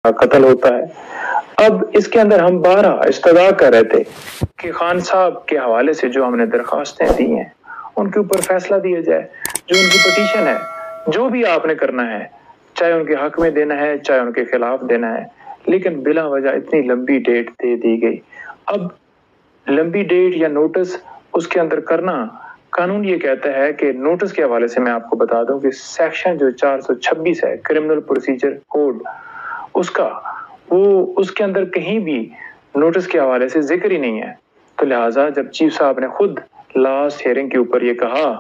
कत्ल होता है। अब इसके अंदर हम 12 इस्तदा कर रहे थे कि खान साहब के हवाले से जो हमने दरखास्तें दी हैं उनके ऊपर फैसला दिया जाए। जो उनकी पिटीशन है, जो भी आपने करना है, चाहे उनके हक में देना है चाहे उनके खिलाफ देना है, लेकिन बिला वजह इतनी लंबी डेट दे दी गई। अब लंबी डेट या नोटिस उसके अंदर करना, कानून ये कहता है कि नोटिस के हवाले से मैं आपको बता दूं कि सेक्शन जो 426 है क्रिमिनल प्रोसीजर कोड, उसका वो उसके अंदर कहीं भी नोटिस के हवाले से जिक्र ही नहीं है। तो लिहाजा जब चीफ साहब ने खुद लास्ट हियरिंग के ऊपर ये कहा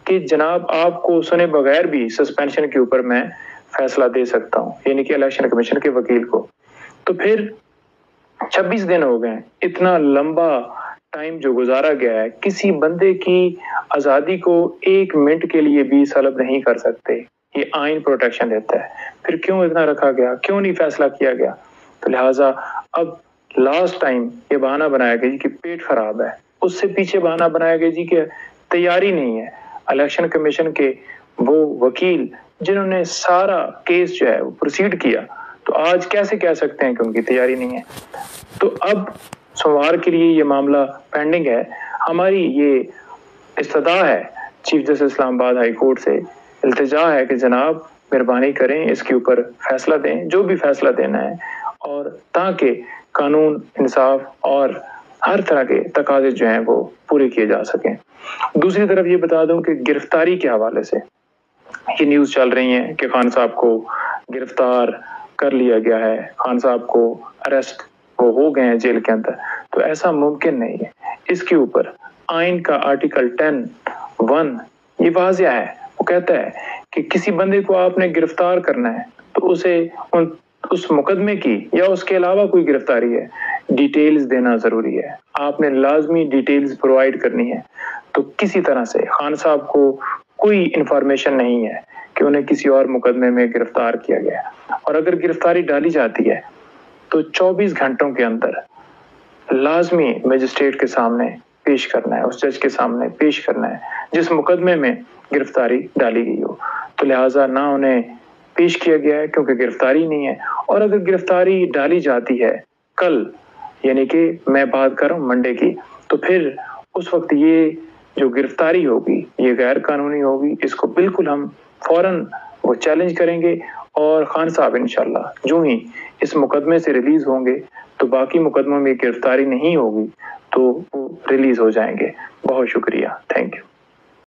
कि जनाब आपको सुने बगैर भी सस्पेंशन के ऊपर मैं फैसला दे सकता हूँ, यानी कि इलेक्शन कमीशन के वकील को, तो फिर 26 दिन हो गए। इतना लंबा टाइम जो गुजारा गया है, किसी बंदे की आज़ादी को 1 मिनट के लिए भी सलब नहीं कर सकते, ये आइन प्रोटेक्शन देता है। फिर क्यों इतना रखा गया, क्यों नहीं फैसला किया गया? तो लिहाजा अब लास्ट टाइम ये बहाना बनाया गया जी कि पेट खराब है, उससे पीछे बहाना बनाया गया जी कि तैयारी नहीं है। इलेक्शन कमीशन के वो वकील जिन्होंने सारा केस जो है वो प्रोसीड किया, तो आज कैसे कह सकते हैं कि उनकी तैयारी नहीं है? तो अब सोमवार के लिए ये मामला पेंडिंग है। हमारी ये इस्तदा है chief justice Islamabad high court से, इल्तिजा है कि जनाब मेहरबानी करें, इसके ऊपर फैसला दें, जो भी फैसला देना है, और ताकि कानून, इंसाफ और हर तरह के तकाजे जो हैं वो पूरे किए जा सकें। दूसरी तरफ ये बता दूं कि गिरफ्तारी के हवाले से ये न्यूज़ चल रही है कि खान साहब को गिरफ्तार कर लिया गया है, खान साहब को अरेस्ट वो हो गए हैं जेल के अंदर। तो ऐसा मुमकिन नहीं है। इसके ऊपर आइन का आर्टिकल 10(1) ये वाज़िया है, वो कहता है कि किसी बंदे को आपने गिरफ्तार करना है तो उसे उस मुकदमे की या उसके अलावा कोई गिरफ्तारी है, डिटेल्स देना जरूरी है। आपने लाजमी डिटेल्स प्रोवाइड करनी है। तो किसी तरह से खान साहब को कोई इंफॉर्मेशन नहीं है कि उन्हें किसी और मुकदमे में गिरफ्तार किया गया है, और अगर गिरफ्तारी डाली जाती है तो 24 घंटों के अंदर लाजमी मजिस्ट्रेट के सामने पेश करना है, उस जज के सामने पेश करना है जिस मुकदमे में गिरफ्तारी डाली गई हो। तो लिहाजा ना उन्हें पेश किया गया है क्योंकि गिरफ्तारी नहीं है, और अगर गिरफ्तारी डाली जाती है कल, यानी कि मैं बात कर रहा हूँ मंडे की, तो फिर उस वक्त ये जो गिरफ्तारी होगी ये गैर कानूनी होगी। इसको बिल्कुल हम फौरन वो चैलेंज करेंगे, और खान साहब इंशाल्लाह जो ही इस मुकदमे से रिलीज होंगे तो बाकी मुकदमों में गिरफ्तारी नहीं होगी तो वो रिलीज हो जाएंगे। बहुत शुक्रिया, थैंक यू।